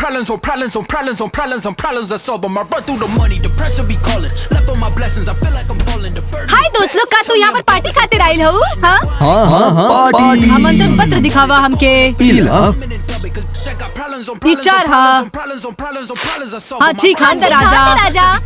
problems on problems on problems on problems on problems I solve them. I run through the money, the pressure be calling. Left on my blessings, I feel like I'm falling. The burden. हाय दोस्त लोग, का तू यहाँ पर party खातिर आइल हो? हाँ पार्टी। आमंत्रण पत्र दिखावा हमके। विचार हाँ। हाँ ठीक, अंदर आजा।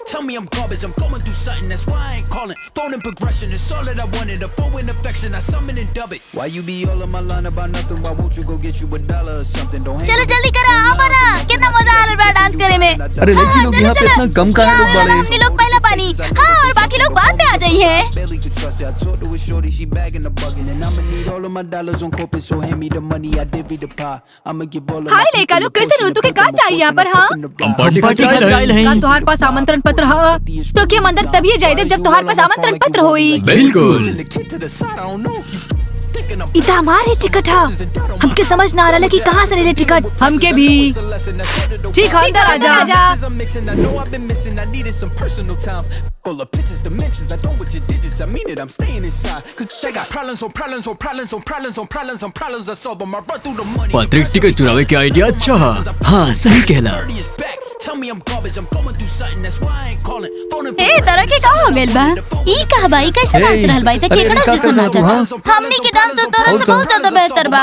Tell me I'm garbage, I'm going through something, that's why I ain't calling. Phone in progression, it's all that I wanted. A phone in affection, I summon and dub it. Why you be all on my line about nothing? Why won't you go get you $1 or something? Don't hang. चलो जल्दी करो, आओ बना। कितना मजा आ रहा है डांस करने में। अरे लड़की लोग यहाँ पे इतना कम काहे लोग वाले? हमने लोग पहला पानी। हाँ, और बाकी लोग बाद में आ जाइए। Barely could trust her. I talked to a shorty, she bagging the bugging, and I'ma need all of my dollars on corporate, so hand me the money, I divvy the pie. I'ma give all of हाय लेका लोग, कैसे हो? तू के कहाँ चाहिए यहाँ पर? हाँ पार्टी खातिर हैं। का तुम्हारे पास आमंत्रण पत्र हाँ? तो क्या मंदिर तभी जाए जब तुम्हारे पास आमंत्रण पत्र होई। बिल्कुल। इतना हमारे टिकट है, हमके समझ ना आ रहा कि कहाँ से ले टिकट। हमके भी। ठीक है, अंदर आजा। पैतृक टिकट चुरावे के आइडिया अच्छा है। हाँ सही कहला। ए तरह के का हो गेल बा? ई का भाई कैसे नाच रहल बा? त केकड़ा जैसे नाचत? हमनी के डांस तो तरह से बहुत ज्यादा बेहतर बा।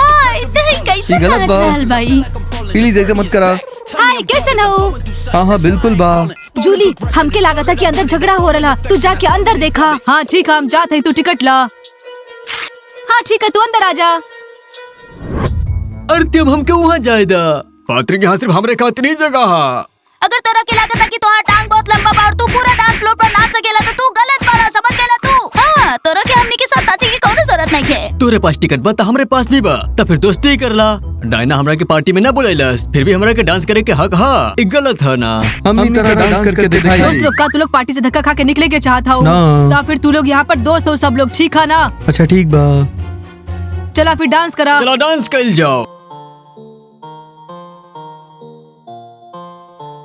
हां इते ही कैसे नाच रहल भाई? प्लीज ऐसे मत करा। हाय कैसे हो? हाँ बिल्कुल बा। जूली, हमके लागत था कि अंदर झगड़ा हो रहा। तू जाके अंदर देखा। हाँ ठीक है, हम जाते हैं, तू टिकट ला। हाँ ठीक है, तू अंदर आजा। अरे तब हमके वहाँ जाएगा। पैतृक यहाँ सिर्फ हमरे खातिर ही जगह है। अगर तोरा के लागत है कि तोहार टांग बहुत लंबा बा और तू पूरा डांस फ्लोर पर नाच सकेला तो तू गलत बाड़ा, समझ गेला तू? हां, तोरा के हमनी के साथ नाचे की कोनो जरूरत नहीं है। तोरे पास टिकट बा त हमरे पास भी बा, त फिर दोस्ती ही करला। डायना हमरा के पार्टी में ना बुलाइलस, फिर भी हमरा के डांस करे के हक हा। ई गलत है ना? हम तेरा डांस करके दिखाई। दोस्त लोग का तू लोग पार्टी से धक्का खा के निकले के चाहता हो तो फिर तू लोग यहाँ पर दोस्त हो सब लोग, ठीक है ना? अच्छा ठीक बा। चला फिर डांस करा। चलो डांस कर जाओ।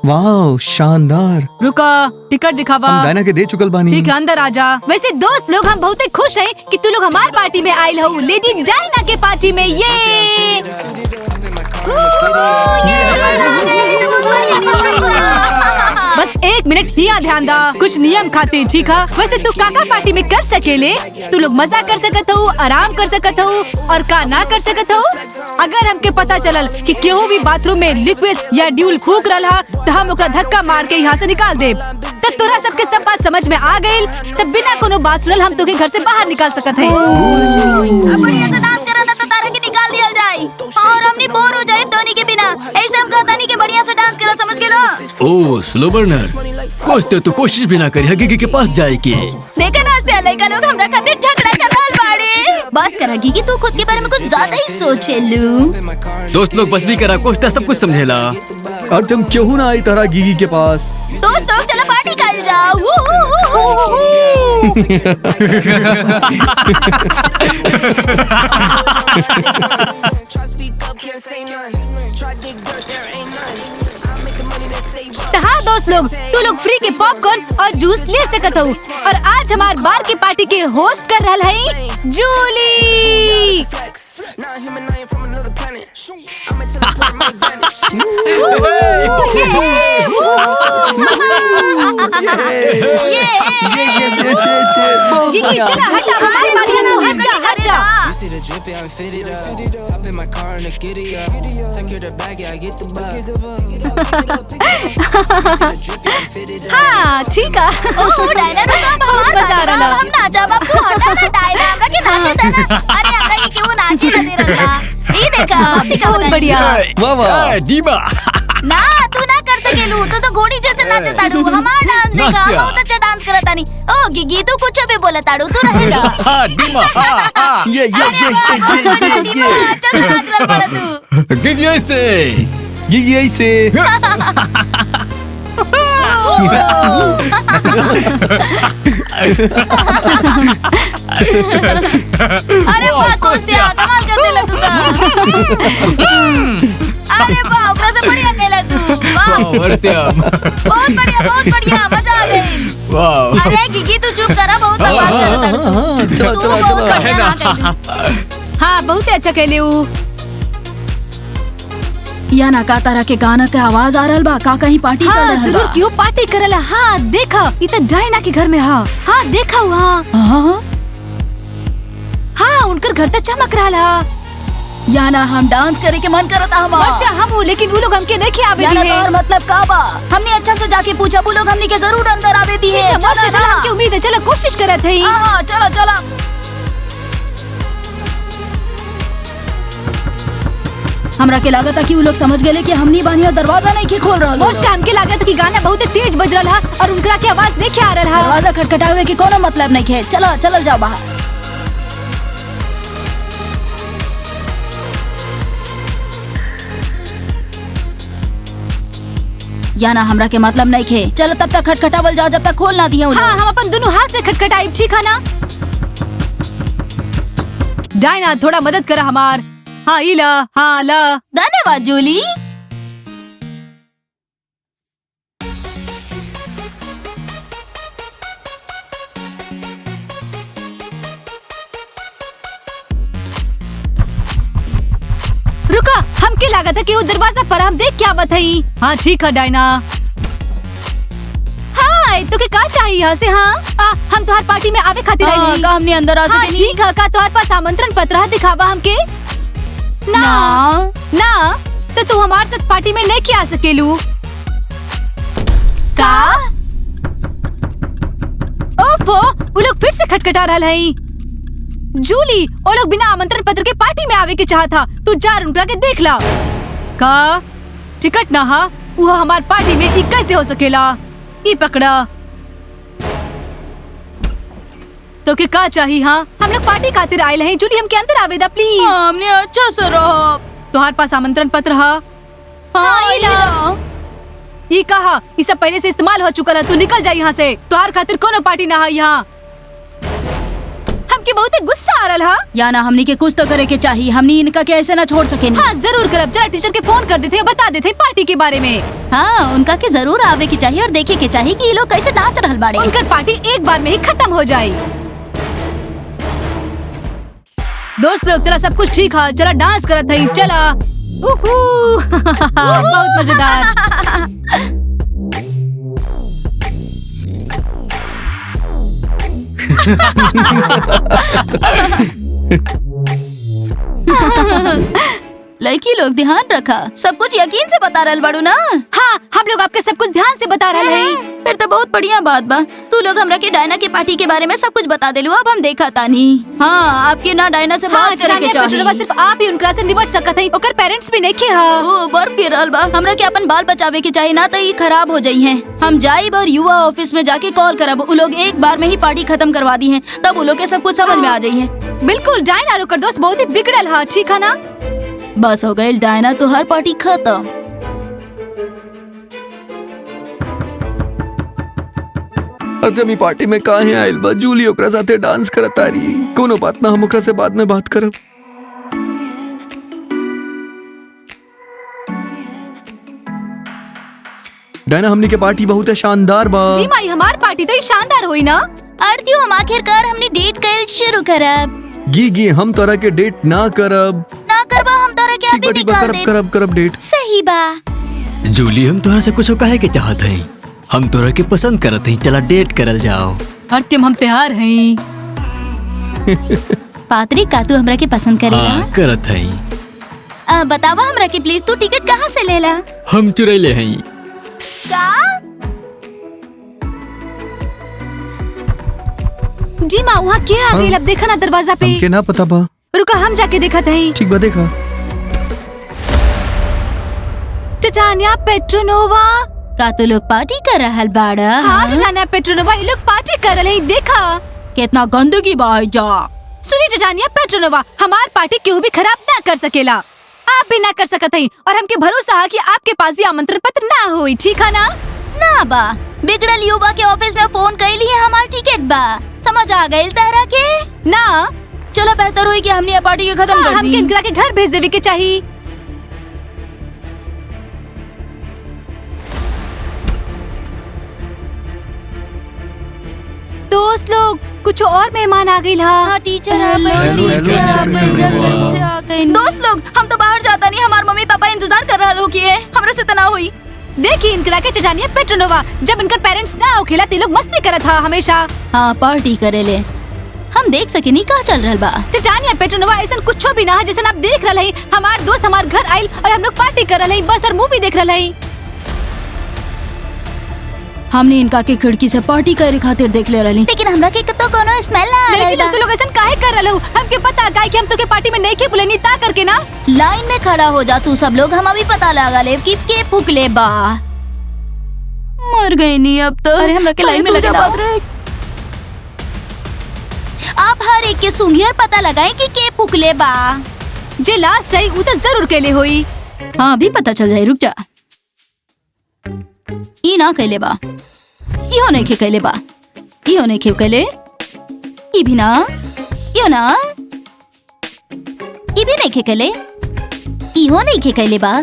वाह शानदार। रुका, टिकट दिखावा। हम डायना के दे चुकल बानी। ठीक है, अंदर आजा। वैसे दोस्त लोग हम बहुत खुश हैं कि तू लोग हमारे पार्टी में आयल हो, लेडी डायना के पार्टी में। ये बस एक मिनट यहाँ ध्यान दा, कुछ नियम खातिर, ठीक है? वैसे तू काका पार्टी में कर सकेले, तू लोग मजा कर सकत हो, आराम कर सकत हो और का ना कर सकत हो। अगर हमके पता चलल कि केहू भी बाथरूम में लिक्विड या ड्यूल फूक रहा तो हम ओकरा धक्का मार के यहाँ से निकाल देब। तब तोरा सबके सब बात समझ में आ गई, तब बिना कोनो बात सुनल हम तोके घर से बाहर निकाल सकत है। बढ़िया से डांस करना तो तारा के निकाल दिया जाए और हमनी बोर हो जाए धोनी के बिना। ऐसे हम कहता नहीं कि बढ़िया से डांस करो, समझ गेलो? ओ स्लो बर्नर, कुछ तो तू कोशिश भी ना करी हकीकी के पास जाए की। देखा ना से लड़का लोग हमरा खातिर झगड़ा करल बाड़े। बस करेगी कि तू खुद के बारे में कुछ ज्यादा ही सोचेलू। दोस्त लोग बस भी करा, कुछ तो सब कुछ समझेला। और तुम क्यों ना आई तारा गीगी के पास? दोस्त लोग चलो पार्टी कर जाओ। हाँ दोस्त लोग, तू लोग फ्री के पॉपकॉर्न और जूस ले सकत हो। और आज हमारे बार के पार्टी के होस्ट कर रहा है जूली। गीगी चला हटा, हमारी बारी है ना, हट जा हट जा। हाँ ठीक है। ओह डायना तो बहुत मजा आ रहा। हम नाचा बाप, तू हटा ना डायना, हमरा के नाचे देना। अरे हमरा के क्यों नाचे ना दे रहा? ये देखा, आपने कहा बहुत बढ़िया। वाह वाह दीवा। ना तू ना कर सकेलू, तो घोड़ी जैसे नाचे ताड़ू। हमारा डांस देखा, बहुत अच्छा डांस करता नहीं। ओ गीगी तू कुछ भी बोला ताड़ू, तू रहेगा। हां दीवा, हां ये अच्छा से नाच रहा पड़ा तू। गीगी ऐसे अरे वाह कोस्तिया, कमाल कर देला तू तो। अरे वाह, ओकरा से बढ़िया केला तू। वाह बहुत बढ़िया, मजा आ गई। वाह। अरे गीगी तू चुप करा, बहुत बकवास कर रहा है। चलो चलो। हाँ बहुत अच्छा कहले ऊ। या ना का तरह के गाना के आवाज आ रहल बा, का कहीं पार्टी चल हाँ रहल जरूर बा। क्यों पार्टी करला। हाँ देखा इ त डायना के घर में। हाँ देखा वहाँ। हाँ? हाँ उनकर घर तो चमक रहा। या ना हम डांस करे के मन करता हमार। वर्षा हम हो लेकिन वो लोग हमके नहीं आवे या ना दिए। तोहर मतलब का बा? हमने अच्छा से जाके पूछा, वो लोग हमनी के जरूर अंदर आवे दी है। वर्षा चला हमके उम्मीद है, चलो कोशिश करत है। हाँ चलो चलो। हमरा के लागत है कि वो लोग समझ गए कि हमनी बानिया दरवाजा नहीं की खोल रहल। वर्षा हमके लागत है कि गाना बहुत तेज बज रहा और उनका के आवाज नहीं आ रहा। दरवाजा खटखटावे के कोनो मतलब नहीं है। चलो चल जाओ बाहर। या ना हमरा के मतलब नहीं है। चलो तब तक खटखटावल जाओ जब तक खोल ना दिए। हाँ हम अपन दोनों हाथ से खटखटाई, ठीक है ना? डायना थोड़ा मदद करा हमार। हाँ इला, हाँ ला। धन्यवाद जूली। रुका हमके लागत है कि वो दरवाजा पर हम देख क्या बताई। हाँ ठीक है डायना। हाँ तो के का चाहिए यहाँ से? हाँ हम तुम्हार पार्टी में आवे खातिर आई नहीं। का हमने अंदर आ हाँ सके ठीक है, का तुम्हारे पास आमंत्रण पत्र है, दिखावा हमके। ना ना तो तू हमारे साथ पार्टी में नहीं क्या सकेलू का? ओफो वो लोग फिर से खटखटा रहा है। जूली वो लोग बिना आमंत्रण पत्र के पार्टी में आवे के चाहता। तू जा उनका के देख ला। का टिकट ना हा वो हमार पार्टी में कैसे हो सकेला? ई पकड़ा तो के का चाहिए? हाँ हम लोग पार्टी खातिर आए हैं। जूली हमके अंदर आवेदा प्लीज। हमने अच्छा से रहो। तुम्हारे पास आमंत्रण पत्र है? हाँ ये कहा ये सब पहले से इस्तेमाल हो चुका है। तू निकल जा यहाँ से। तुम्हार खातिर कोनो पार्टी ना है यहाँ। हमके बहुत ही गुस्सा आ रहा है। या ना हमनी के कुछ तो करे के चाहिए। हमनी इनका के ऐसे ना छोड़ सके। हाँ जरूर करब। जरा टीचर के फोन कर देते, बता देते पार्टी के बारे में। हाँ उनका के जरूर आवे की चाहिए और देखे के चाहिए कि ये लोग कैसे नाच रहल बाड़े। उनकर पार्टी एक बार में ही खत्म हो जाए। दोस्त लोग चला सब कुछ ठीक है, चला डांस करत है। चला बहुत मजेदार। लड़की लोग ध्यान रखा, सब कुछ यकीन से बता रहल बाड़ू ना। हाँ हम लोग आपके सब कुछ ध्यान से बता रहे हैं। फिर तो बहुत बढ़िया बात बा। तू लोग हमरा के डायना की पार्टी के बारे में सब कुछ बता देलू। अब हम देखा तानी। हाँ आपके ना डायना से बात करे के चाहिए। सिर्फ आप ही उनका से निपट सकत है। ओकर पेरेंट्स भी नहीं किया। ओ बर्फ गिर रहल बा। हमरा के अपन बाल बचावे के चाहिए ना तो ये खराब हो जाई हैं। हम जाइब और युवा ऑफिस में जाके कॉल करब। वो लोग एक बार में ही पार्टी खत्म करवा दी हैं। तब वो लोग के सब कुछ समझ में आ जाई है। बिल्कुल डायना ओकर दोस्त बहुत ही बिगड़ल है, ठीक है ना? बस हो गई डायना तो हर पार्टी खत्म। अर्जमी पार्टी में काहे आइल बा? जूली ओकरा साथे डांस करत आ रही। कोनो बात ना, हम ओकरा से बाद में बात करब। डायना हमनी के पार्टी बहुत शानदार बा। जी माई हमार पार्टी तो शानदार हुई ना। आरती हम आखिरकार हमने डेट कर शुरू करब। गी हम तोरा के डेट ना करब। ना करबा हम तोरा के अभी निकाल देब। करब डेट। सही बा। जूली हम तोहरा से कुछ कहे के चाहत हई। हम तोरा के पसंद करत हई, चला डेट करल जाओ। अर्त्यम हम तैयार हैं। पात्री का तू हमरा के पसंद करेला? हाँ करत हई। बतावा हमरा के प्लीज तू टिकट कहाँ से लेला? हम चुरैले हई। का? जी माँ वहाँ क्या आ गई? अब देखा ना दरवाजा पे। हमके ना पता बा। रुका हम जाके देखा था। ठीक बा देखा। टिटानिया पेट्रोनोवा। का तू लोग पार्टी कर रहल बाड़ा? हाँ टिटानिया पेट्रोनोवा ये लोग पार्टी कर रहे हैं, देखा? कितना गंदगी बा जा। सुनी टिटानिया पेट्रोनोवा, हमार पार्टी क्यों भी खराब ना कर सकेला। आप भी ना कर सकत हई और हमके भरोसा है कि आपके पास भी आमंत्रण पत्र ना होई, ठीक है ना? ना बा। बिगड़ल युवा के ऑफिस में फोन कैली है, हमार टिकट बा। समझ आ गई तहरा के? ना चलो बेहतर हुई कि हमने ये पार्टी के खत्म कर दी। हमके इनकरा के घर भेज देवे के चाहिए। दोस्त लोग कुछ और मेहमान आ गई हाँ टीचर आ गए, टीचर आ गए, जल्दी से आ गए। दोस्त लोग हम तो बाहर जाता नहीं, हमारे मम्मी पापा इंतजार कर रहा लोग किए हमरा से तना हुई। देखिए इनकरा के टिटानिया पेट्रोनोवा, जब इनकर पेरेंट्स ना खेला ते लोग मस्ती करत था हमेशा। हाँ पार्टी करे ले, हम देख सके नहीं कहाँ चल रहा बा। टिटानिया पेट्रोनोवा ऐसा कुछ भी ना है जैसे आप देख रहे हैं। हमार दोस्त हमार घर आइल और हम लोग पार्टी कर रहे हैं, बस और मूवी देख रहे हैं। हमने इनका के खिड़की से पार्टी करे खातिर देख ले रही, लेकिन हमरा के तो कोनो स्मेल ना आ रहा। लेकिन तू लोग ऐसा काहे कर रहे हो? हमके पता काहे कि हम तो के पार्टी में नहीं के बुलेनी ता करके ना। लाइन में खड़ा हो जा तू सब लोग, हम अभी पता लगा ले कि के फुकले बा। मर गई नहीं अब तो। अरे हमरा के लाइन में लगा दो। आप हर एक के सुंघियर पता लगाए कि के फुकले बा। जे लास्ट आई उ तो जरूर केले होई। हाँ अभी पता चल जाए, रुक जा। ई ना कहले बा, इहो नहीं खे कहले बा, इहो नहीं खे कहले, ई भी ना, इहो ना, ई भी नहीं खे कहले, इहो नहीं खे कहले बा,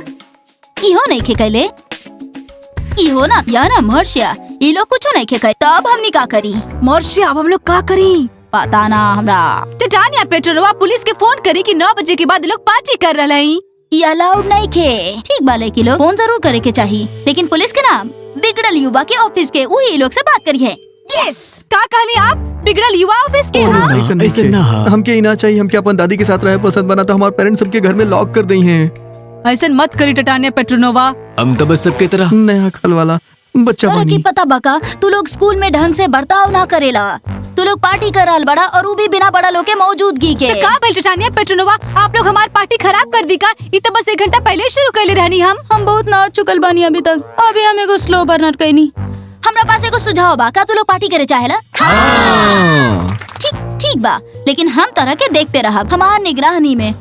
इहो नहीं खे कहले, इहो ना या ना मर्शिया, ई लोग कुछ नहीं खे कहे। तब हमनी का करी? मर्शिया अब हम लोग का करी? पता ना हमरा। टिटानिया पेट्रोनोवा पुलिस के फोन करी कि 9 बजे के बाद लोग पार्टी कर रहे हैं। ये अलाउड नहीं खे। ठीक बाले की लोग फोन जरूर करे के चाहिए, लेकिन पुलिस के नाम बिगड़ल युवा के ऑफिस के वही लोग से बात करिए। यस का कहली आप? बिगड़ल युवा ऑफिस के? हाँ ऐसे ना हमके ना चाहिए, हमके अपन दादी के साथ रहे पसंद बना था। हमारे पेरेंट्स सबके घर में लॉक कर दी हैं। ऐसा मत करी टिटानिया पेट्रोनोवा। हम तो बस सबके तरह नया खल वाला बच्चा तोरा बनी। की पता बाका तू लोग स्कूल में ढंग से बर्ताव ना करेला। तू लोग पार्टी कराल बड़ा और वो भी बिना बड़ा लोग के मौजूदगी के। का भाई टिटानिया पेट्रोनोवा, आप लोग हमारी पार्टी खराब कर दी का? ये तो बस 1 घंटा पहले शुरू कर ले रहनी। हम बहुत नाच चुकल बानी अभी तक। अभी हमें को स्लो बर्नर कहनी। हमरा पास एगो सुझाव बा, का तू लोग पार्टी करे चाहेला? ठीक बा, लेकिन हम तरह के देखते रहा हमार निगरानी में।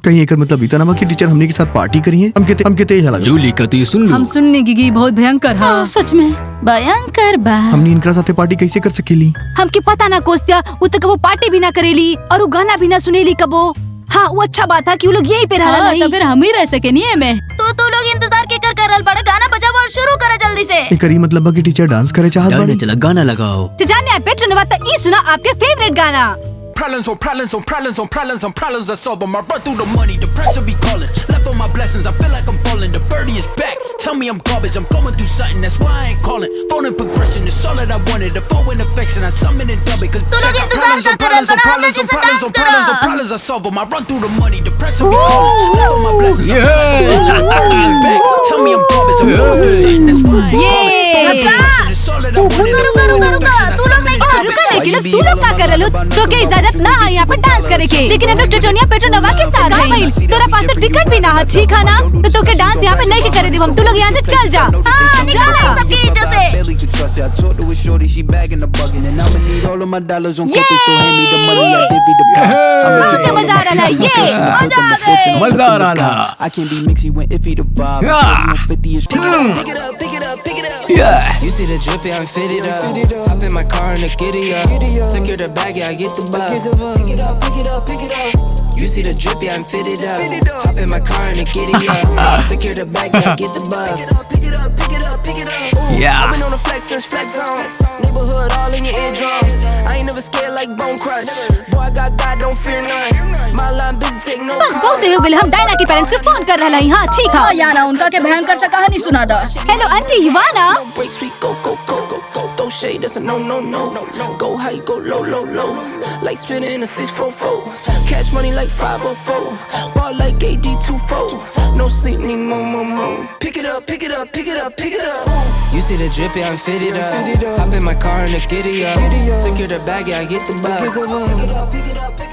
कहीं एक मतलब इतना ना कि टीचर हमने के साथ पार्टी करी है। हमके तेज लगा। जूली का तो ये सुन लो। हम सुनने गिगी बहुत भयंकर। हाँ सच में भयंकर बा। हमने इनका साथे पार्टी कैसे कर सकेली? हमके पता ना कोस्तिया, वो तो कबो पार्टी भी ना करेली और वो गाना भी ना सुनेली कबो। हाँ वो अच्छा बात है कि वो लोग यहीं पे रहा तो फिर हम ही रह सके नहीं है मैं। तू लोग इंतजार के कर करल बड़ा, गाना बजाओ और शुरू करा जल्दी से। करी मतलब कि टीचर डांस करे चाहत बाड़ी। चला गाना लगाओ। टिटानिया पेट्रोनोवा तो ई सुना आपके फेवरेट गाना। Problems on problems on problems on problems on problems I solve them. I run through the money, the pressure be calling. Left on my blessings, I feel like I'm falling. The birdie is back. Tell me I'm garbage, I'm going through something. That's why I ain't calling. Phone in progression, it's all that I wanted. The phone in affection, I summon and dub it. Cause तू लोग इंतजार कर problems on problems on problems on problems on problems I solve them. I run through the money, the pressure be calling. Left on my blessings, I feel like I'm falling. The birdie is back. Tell me I'm garbage, I'm going through something. That's why I ain't calling. Phone in progression, it's all that I wanted. The phone in affection, I summon and dub it. तू लोग क्या कर रहे हो? तो क्या इजाजत ना है यहाँ पर डांस करे के? लेकिन हम लोग टिटानिया पेट्रोनोवा के साथ हैं। तेरा पास तो टिकट भी ना है, ठीक है ना? तो के डांस यहाँ पे नहीं के करे दी हम। तू लोग यहाँ से चल जा। हाँ निकल सबकी इज्जत से। Barely could trust it. I talked to a shorty, she bagging the bugging, and I'ma need all of my dollars on corporate, so hand me the money, I divvy the pie. बहुत मजा आ रहा है ये। मजा आ रहा है। I can't be mixy when iffy the vibe. 50 is pick it up, pick it up, pick it up, pick it up. Yeah. You see the drippy, I'm fitted up. Hop in my car and the giddy up. Secure the bag, yeah, I get the bus. Pick it up, pick it up, pick it up. You see the drippy, I'm fitted up. Hop in my car and the giddy up. Secure the bag, yeah, I get the bus. Pick it up, pick it up, pick it up. Yeah. I've been on the flex since flex zone. Neighborhood all in your eardrums. I ain't never scared like Bone Crush. Boy, I got God, don't fear none. My line busy, take no बस बहुत देर हो गई, हम Diana के parents को phone कर रहे हैं। हाँ ठीक है। या ना उनका के भयंकर सा कहानी सुना दो। हेलो आंटी युवाना। break sweet, go, go, go, go, go. Throw shade, that's a no, no, no, no, no. Go high, go low, low, low. Like spinning in a 644. Cash money like 504. Ball like AD24. No sleep, need more, more, more. Pick it up, pick it up, pick it up, pick it up. You see the drippy, I'm fitted up. Hop in my car and the giddy up. Secure the bag, yeah, I get the bus. Pick it up, pick it up, pick it up.